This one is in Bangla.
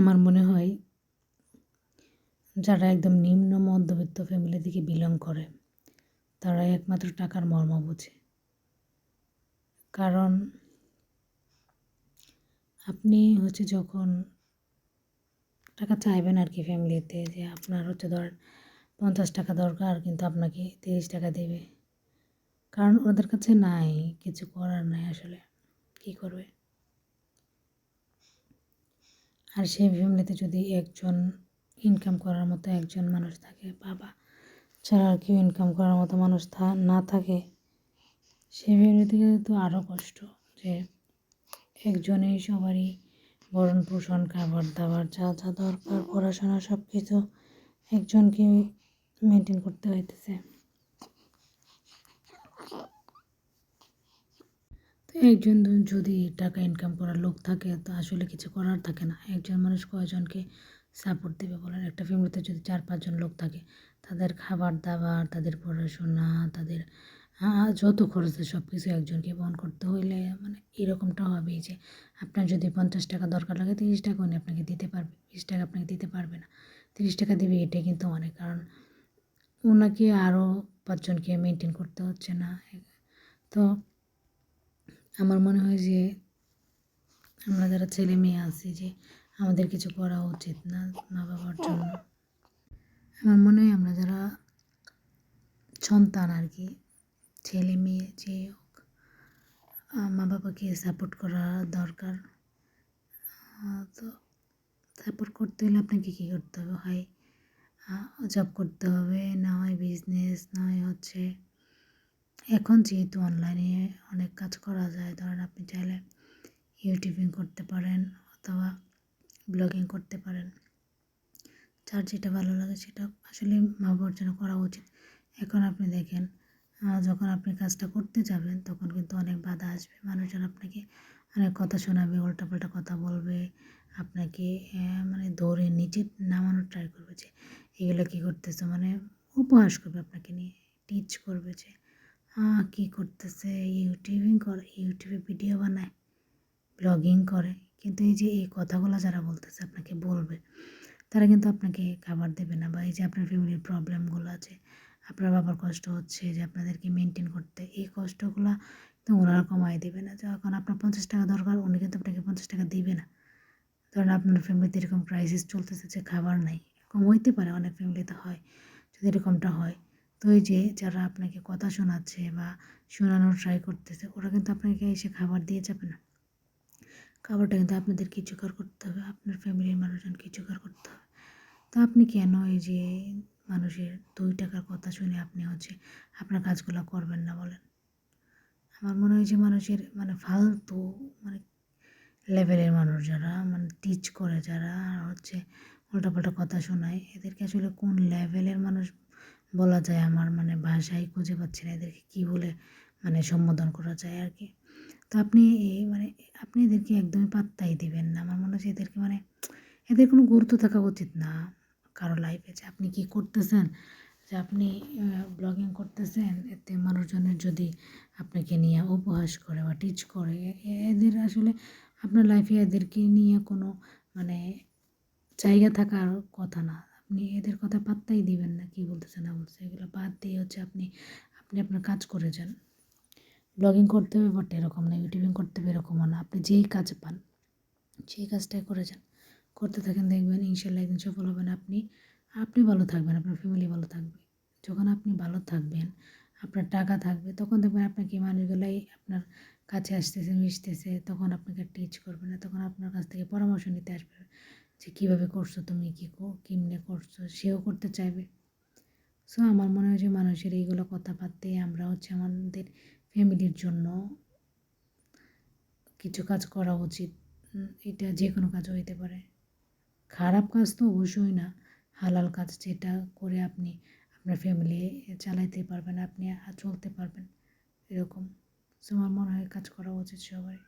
আমার মনে হয় যারা একদম নিম্ন মধ্যবিত্ত ফ্যামিলি থেকে বিলং করে তারা একমাত্র টাকার মর্ম বোঝে। কারণ আপনি যখন টাকা চাইবেন আর কি ফ্যামিলিতে, যে আপনার ধরেন 50 টাকা দরকার, কিন্তু আপনাকে 30 টাকা দেবে, কারণ ওদের কাছে নাই, কিছু করার নাই, আসলে কী করবে। আর সেই ফ্যামিলিতে যদি একজন ইনকাম করার মতো একজন মানুষ থাকে, বাবা ছাড়া আর কেউ ইনকাম করার মতো মানুষ না থাকে, সেই ফ্যামিলিতে তো আরও কষ্ট, যে একজনেই সবারই ভরণ পোষণ, খাবার দাবার, যা যা দরকার, পড়াশোনা, সব কিছু একজনকে মেনটেন করতে হইতেছে। তো একজন যদি টাকা ইনকাম করার লোক থাকে, তো আসলে কিছু করার থাকে না। একজন মানুষ কয়জনকে সাপোর্ট দেবে বলেন? একটা ফ্যামিলিতে যদি 4-5 জন লোক থাকে, তাদের খাবার দাবার, তাদের পড়াশোনা, তাদের যত খরচ আছে সব কিছু একজনকে বহন করতে হইলে এরকমটা হবেই, যে আপনার যদি 50 টাকা দরকার লাগে, 30 টাকা উনি আপনাকে দিতে পারবে, 20 টাকা আপনাকে দিতে পারবে না, 30 টাকা দিবে, এটাই কিন্তু অনেক। কারণ ওনাকে আরও 5 জনকে মেনটেন করতে হচ্ছে না। তো আমার মনে হয় যে আমরা যারা ছেলে মেয়ে আছি, যে আমাদের কিছু করা উচিত না মা বাবার জন্য। আমার মনে হয় আমরা যারা সন্তান আর কি, ছেলে মেয়ে যে হোক, মা বাবাকে সাপোর্ট করা দরকার। তো সাপোর্ট করতে হলে আপনাকে কী করতে হবে? হয় জব করতে হবে, না হয় বিজনেস, না হয় এখন যেহেতু অনলাইনে অনেক কাজ করা যায়, ধরেন আপনি চাইলে ইউটিউবিং করতে পারেন অথবা ব্লগিং করতে পারেন। যার যেটা ভালো লাগে সেটা আসলে মা বাবার জন্য করা উচিত। এখন আপনি দেখেন, যখন আপনি কাজটা করতে যাবেন তখন কিন্তু অনেক বাধা আসবে, মানুষজন আপনাকে অনেক কথা শোনাবে, উল্টাপাল্টা কথা বলবে, আপনাকে ধরে নিচে নামানোর ট্রাই করবে, যে এগুলো কী করতেছে, উপহাস করবে আপনাকে নিয়ে, টিচ করবে যে কী করতেছে, ইউটিউবিং করে, ইউটিউবে ভিডিও বানায়, ব্লগিং করে। কিন্তু এই যে এই কথাগুলো যারা বলতেছে, আপনাকে বলবে, তারা কিন্তু আপনাকে খাবার দেবে না। বা এই যে আপনার ফ্যামিলির প্রবলেমগুলো আছে, আপনার বাবার কষ্ট হচ্ছে যে আপনাদেরকে মেনটেন করতে, এই কষ্টগুলো তো ওনারা কমায় দেবে না। যখন আপনার 50 টাকা দরকার, উনি কিন্তু আপনাকে 50 টাকা দিবে না। ধরেন আপনার ফ্যামিলিতে এরকম ক্রাইসিস চলতেছে যে খাবার নাই, এরকম হইতে পারে, অনেক ফ্যামিলিতে হয়। যদি এরকমটা হয়, তো এই যে যারা আপনাকে কথা শোনাচ্ছে বা শোনানোর ট্রাই করতেছে, ওরা কিন্তু আপনাকে এসে খাবার দিয়ে যাবে না। খাবারটা কিন্তু আপনাদেরকে জোগাড় করতে হবে, আপনার ফ্যামিলির মানুষজনকে জোগাড় করতে হবে। তো আপনি কেন এই যে মানুষের 2 টাকার কথা শুনে আপনি আপনার কাজগুলো করবেন না বলেন? আমার মনে হয় যে মানুষের ফালতু লেভেলের মানুষ যারা টিচ করে, যারা উল্টাপাল্টা কথা শোনায়, এদেরকে আসলে কোন লেভেলের মানুষ বলা যায়, আমার ভাষাই খুঁজে পাচ্ছি না এদেরকে কী বলে সম্বোধন করা যায় আর কি। তো আপনি আপনি এদেরকে একদমই পাত্তাই দিবেন না। আমার মনে হচ্ছে এদেরকে এদের কোনো গুরুত্ব থাকা উচিত না কারো লাইফে। যে আপনি কী করতেছেন, যে আপনি ব্লগিং করতেছেন, এতে মানুষজনের যদি আপনাকে নিয়ে উপহাস করে বা টিচ করে, এদের আসলে আপনার লাইফে এদেরকে নিয়ে কোনো জায়গা থাকার কথা না। আপনি এদের কথা পাত্তাই দিবেন না, কী বলতেছে না বলতেছে, এগুলো বাদ দিয়ে আপনি আপনার কাজ করে যান। ব্লগিং করতে হবে বাট এরকম না, ইউটিউবিং করতে হবে এরকমও না। আপনি যেই কাজ পান সেই কাজটাই করে যান, করতে থাকেন, দেখবেন ইনশাল্লাহ একদিন সফল হবেন। আপনি ভালো থাকবেন, আপনার ফ্যামিলি ভালো থাকবে। যখন আপনি ভালো থাকবেন, আপনার টাকা থাকবে, তখন দেখবেন আপনাকে মানুষগুলাই আপনার কাছে আসতেছে, মিশতেছে, তখন আপনাকে টিচ করবে না, তখন আপনার কাছ থেকে পরামর্শ নিতে আসবে, যে কীভাবে করছো তুমি, কেমনে করছো, সেও করতে চাইবে। সো আমার মনে হয় যে মানুষের এইগুলো কথা বাদ দিয়ে আমরা আমাদের ফ্যামিলির জন্য কিছু কাজ করা উচিত। এটা যে কোনো কাজ হইতে পারে, খারাপ কাজ তো অবশ্যই না, হালাল কাজ যেটা করে আপনি আপনার ফ্যামিলি চালাইতে পারবেন, আপনি চলতে পারবেন, এরকম। সো আমার মনে হয় কাজ করা উচিত সবার।